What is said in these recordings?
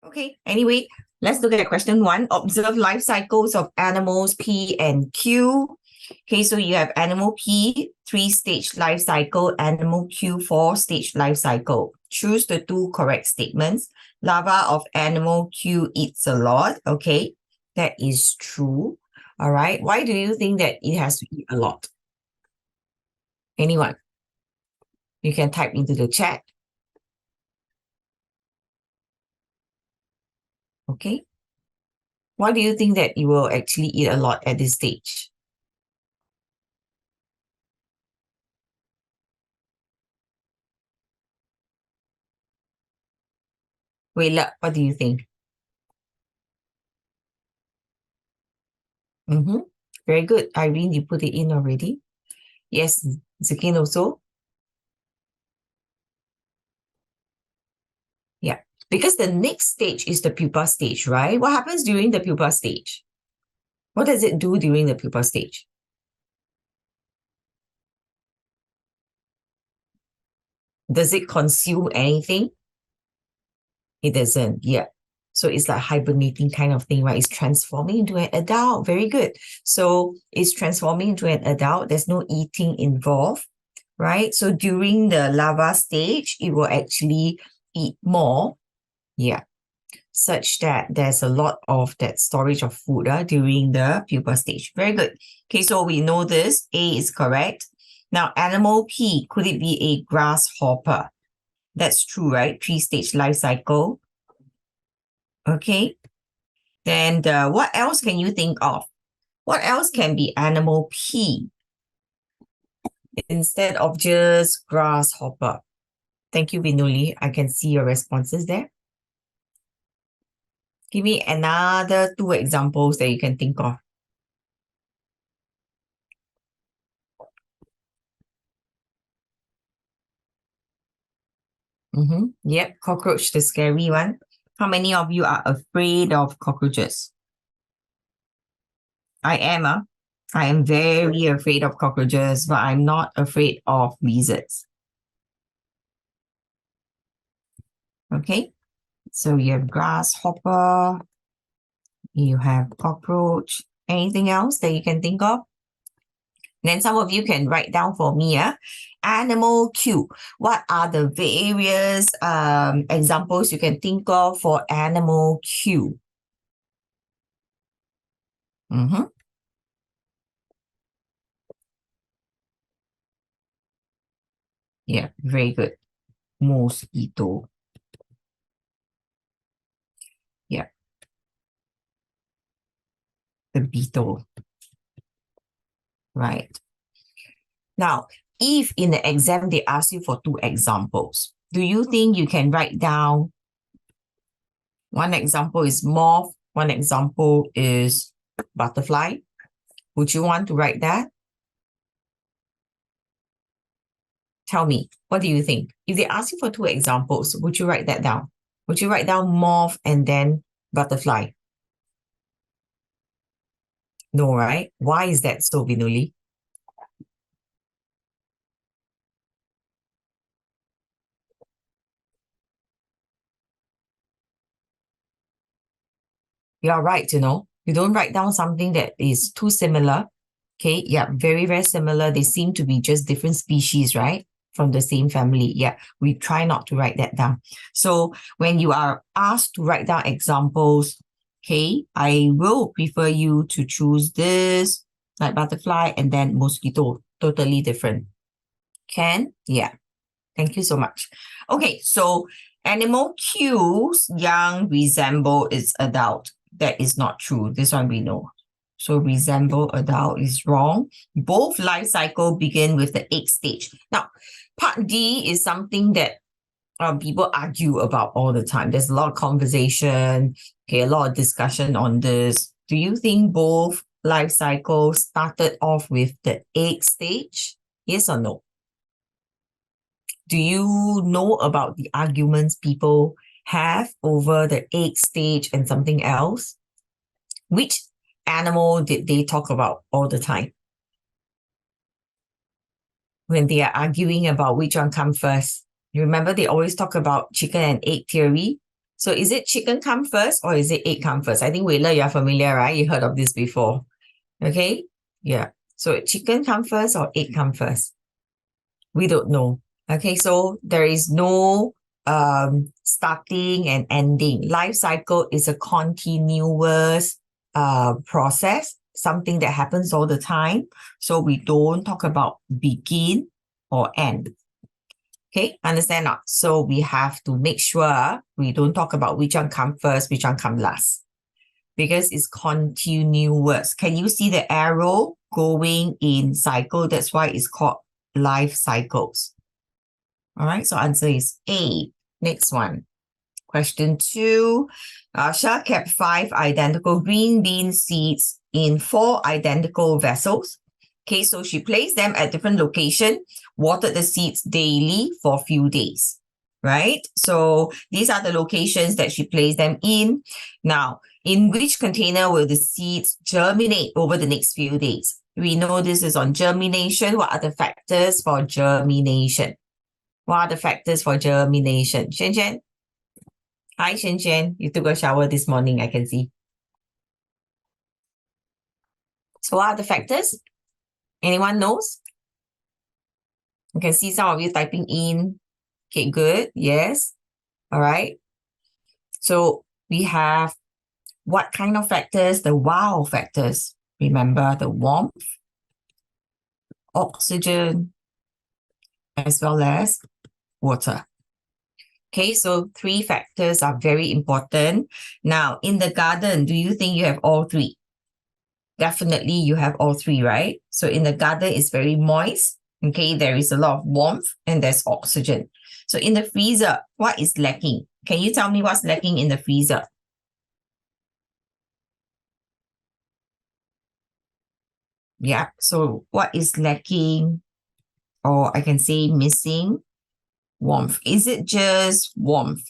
Okay, anyway, let's look at question 1. Observe life cycles of animals P and Q. Okay, so you have animal P, 3-stage life cycle, animal Q, 4-stage life cycle. Choose the 2 correct statements. Larva of animal Q eats a lot. Okay, that is true. All right, why do you think that it has to eat a lot? Anyone? You can type into the chat. Okay. Why do you think that it will actually eat a lot at this stage? Wei Le, what do you think? Very good. Irene, you put it in already. Yes, Zakin also. Yeah, because the next stage is the pupa stage, right? What happens during the pupa stage? What does it do during the pupa stage? Does it consume anything? It doesn't. Yeah. So it's like hibernating kind of thing, right? It's transforming into an adult. Very good. So it's transforming into an adult. There's no eating involved, right? So during the larva stage, it will actually eat more. Yeah. Such that there's a lot of that storage of food during the pupa stage. Very good. Okay, so we know this. A is correct. Now, animal P, could it be a grasshopper? That's true, right? 3-stage life cycle. Okay. Then what else can you think of? What else can be animal P instead of just grasshopper? Thank you, Vinuli. I can see your responses there. Give me another 2 examples that you can think of. Yep, cockroach, the scary one. How many of you are afraid of cockroaches? I am. I am very afraid of cockroaches, but I'm not afraid of lizards. Okay, so you have grasshopper, you have cockroach. Anything else that you can think of? Then some of you can write down for me. Animal Q. What are the various examples you can think of for animal Q? Yeah, very good. Mosquito. Yeah. The beetle. Right. Now, if in the exam they ask you for 2 examples, do you think you can write down one example is moth, one example is butterfly? Would you want to write that? Tell me, what do you think? If they ask you for 2 examples, would you write that down? Would you write down moth and then butterfly? No, right? Why is that so, Vinuli? You are right, you don't write down something that is too similar. Okay, yeah, very, very similar. They seem to be just different species, right? From the same family. Yeah, we try not to write that down. So when you are asked to write down examples, okay, I will prefer you to choose this, like butterfly and then mosquito, totally different. Can? Yeah. Thank you so much. Okay, so animal Q's young resemble its adult. That is not true. This one we know. So resemble adult is wrong. Both life cycle begin with the egg stage. Now, part D is something that people argue about all the time. There's a lot of conversation, okay, a lot of discussion on this. Do you think both life cycles started off with the egg stage? Yes or no? Do you know about the arguments people have over the egg stage and something else? Which animal did they talk about all the time? When they are arguing about which one comes first. You remember they always talk about chicken and egg theory? So is it chicken come first or is it egg come first? I think Wheeler, you're familiar, right? You heard of this before. Okay. Yeah. So chicken come first or egg come first? We don't know. Okay. So there is no starting and ending. Life cycle is a continuous process, something that happens all the time. So we don't talk about begin or end. Okay, understand not? So we have to make sure we don't talk about which one come first, which one come last, because it's continuous. Can you see the arrow going in cycle? That's why it's called life cycles. All right, so answer is A. Next one. Question 2. Shah kept 5 identical green bean seeds in 4 identical vessels. Okay, so she placed them at different locations, watered the seeds daily for a few days, right? So these are the locations that she placed them in. Now, in which container will the seeds germinate over the next few days? We know this is on germination. What are the factors for germination? What are the factors for germination? Shen Shen? Hi, Shen Shen. You took a shower this morning, I can see. So what are the factors? Anyone knows? You can see some of you typing in. Okay, good. Yes. All right. So we have what kind of factors? The wow factors. Remember the warmth, oxygen, as well as water. Okay, so 3 factors are very important. Now, in the garden, do you think you have all 3? Definitely you have all 3, right? So in the garden, it's very moist. Okay, there is a lot of warmth and there's oxygen. So in the freezer, what is lacking? Can you tell me what's lacking in the freezer? Yeah, so what is lacking, or I can say missing? Warmth. Is it just warmth?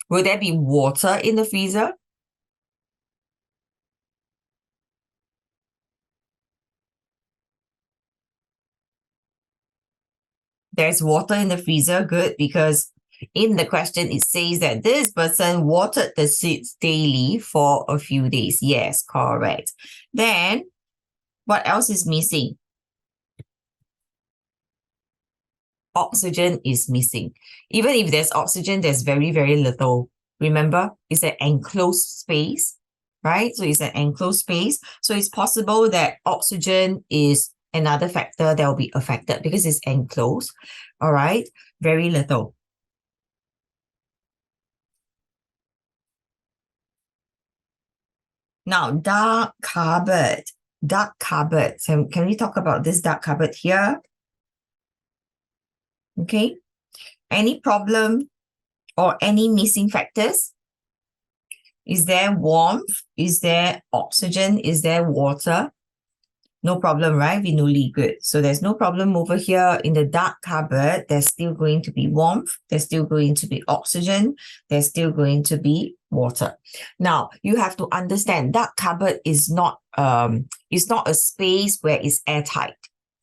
Will there be water in the freezer? There's water in the freezer. Good, because in the question, it says that this person watered the seeds daily for a few days. Yes, correct. Then, what else is missing? Oxygen is missing. Even if there's oxygen, there's very, very little. Remember, it's an enclosed space, right? So it's an enclosed space. So it's possible that oxygen is another factor that will be affected because it's enclosed. All right, very little. Now, dark cupboard. Dark cupboard. So can we talk about this dark cupboard here? Okay. Any problem or any missing factors? Is there warmth? Is there oxygen? Is there water? No problem, right? Vinuli, good. So there's no problem over here in the dark cupboard. There's still going to be warmth. There's still going to be oxygen. There's still going to be water. Now, you have to understand dark cupboard is not a space where it's airtight.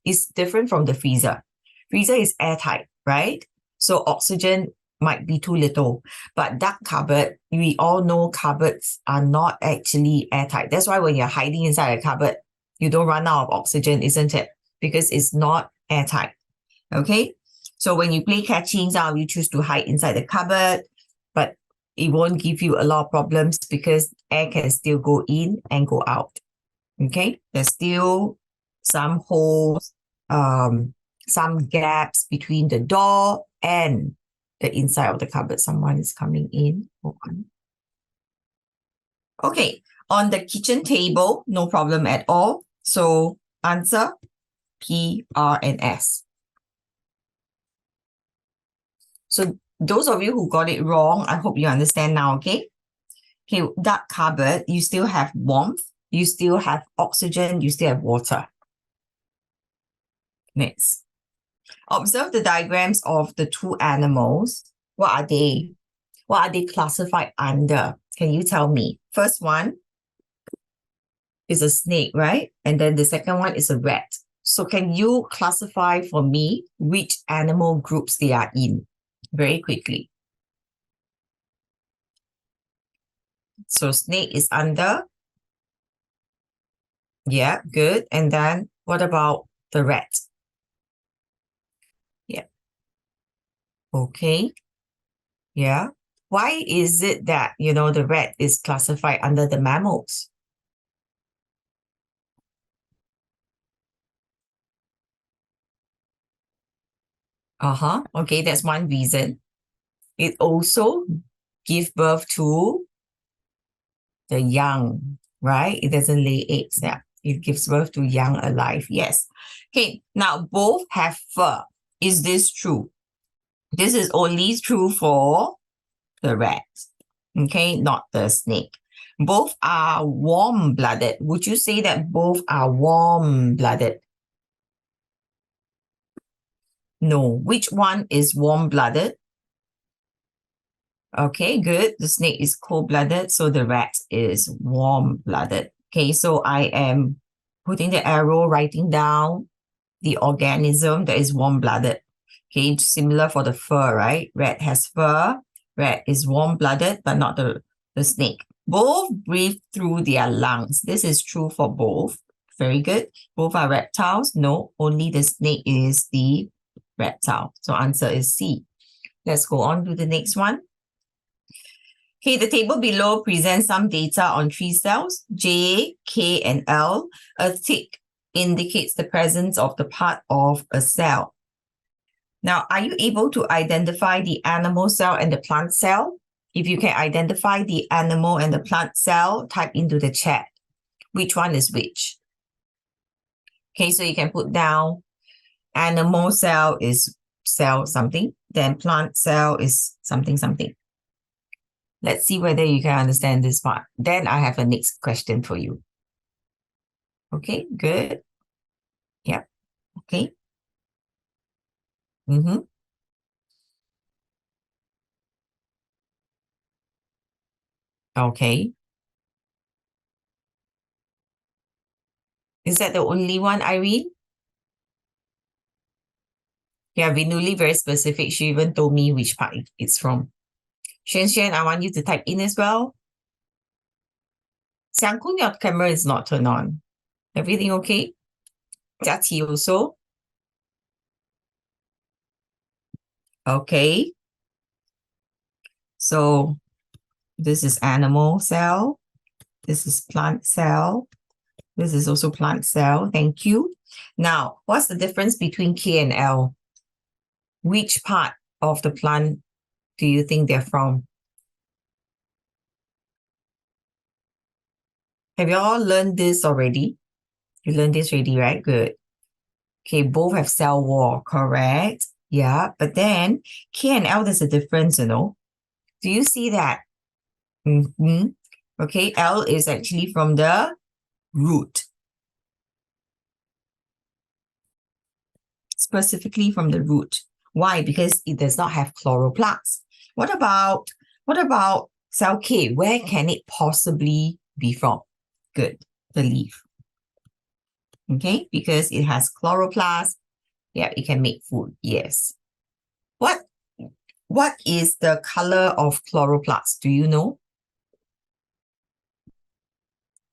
It's different from the freezer. Freezer is airtight, right? So oxygen might be too little. But dark cupboard, we all know cupboards are not actually airtight. That's why when you're hiding inside a cupboard, you don't run out of oxygen, isn't it? Because it's not airtight. Okay? So when you play catching, some of you choose to hide inside the cupboard, but it won't give you a lot of problems because air can still go in and go out. Okay? There's still some holes, some gaps between the door and the inside of the cupboard. Someone is coming in. Hold on. Okay, on the kitchen table, no problem at all. So answer P, R, and S. So those of you who got it wrong, I hope you understand now, okay? Okay, dark cupboard, you still have warmth, you still have oxygen, you still have water. Next. Observe the diagrams of the 2 animals. What are they? What are they classified under? Can you tell me? First one is a snake, right? And then the second one is a rat. So can you classify for me which animal groups they are in? very quickly. So snake is under. Yeah, good. And then what about the rat? Yeah. Okay. Yeah. Why is it that, the rat is classified under the mammals? Uh-huh. Okay, that's one reason. It also gives birth to the young, right? It doesn't lay eggs. Yeah. It gives birth to young alive. Yes. Okay. Now both have fur. Is this true? This is only true for the rat. Okay, not the snake. Both are warm-blooded. Would you say that both are warm-blooded? No. Which one is warm-blooded? Okay, good. The snake is cold-blooded, so the rat is warm-blooded. Okay, so I am putting the arrow, writing down the organism that is warm-blooded. Okay, similar for the fur, right? Rat has fur. Rat is warm-blooded, but not the snake. Both breathe through their lungs. This is true for both. Very good. Both are reptiles. No, only the snake is the reptile. So answer is C. Let's go on to the next one. Okay, the table below presents some data on tree cells, J, K, and L. A tick indicates the presence of the part of a cell. Now, are you able to identify the animal cell and the plant cell? If you can identify the animal and the plant cell, type into the chat. Which one is which? Okay, so you can put down animal cell is cell something, then plant cell is something something. Let's see whether you can understand this part. Then I have a next question for you. Okay, good. Yep. Okay. Mm-hmm. Okay. Is that the only one, Irene? Yeah, Vinuli very specific. She even told me which part it's from. Xuan, I want you to type in as well. Xiangkun, your camera is not turned on. Everything okay? Jiaqi also? Okay. So this is animal cell. This is plant cell. This is also plant cell. Thank you. Now, what's the difference between K and L? Which part of the plant do you think they're from? Have you all learned this already? You learned this already, right? Good. Okay, both have cell wall, correct? Yeah, but then K and L, there's a difference, Do you see that? Mm-hmm. Okay, L is actually from the root. Specifically from the root. Why? Because it does not have chloroplast. What about cell K? Where can it possibly be from? Good, the leaf. Okay, because it has chloroplast. Yeah, it can make food. Yes. What is the color of chloroplast? Do you know?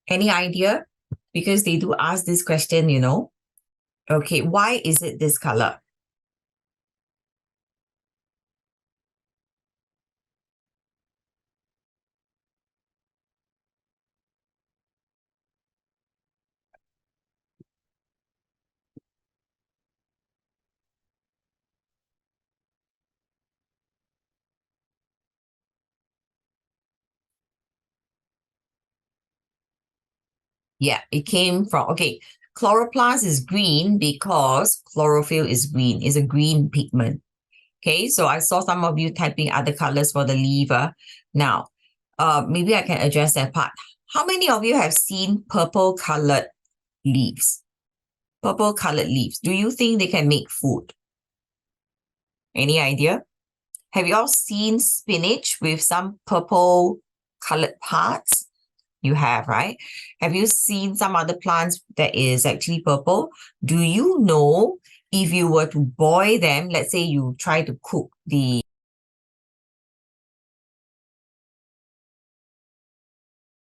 Any idea? Because they do ask this question, Okay, why is it this color? Yeah, it came from, okay, chloroplast is green because chlorophyll is green. It's a green pigment. Okay, so I saw some of you typing other colors for the leaf. Now, maybe I can address that part. How many of you have seen purple colored leaves? Purple colored leaves. Do you think they can make food? Any idea? Have you all seen spinach with some purple colored parts? You have, right? Have you seen some other plants that is actually purple? Do you know if you were to boil them, let's say you try to cook the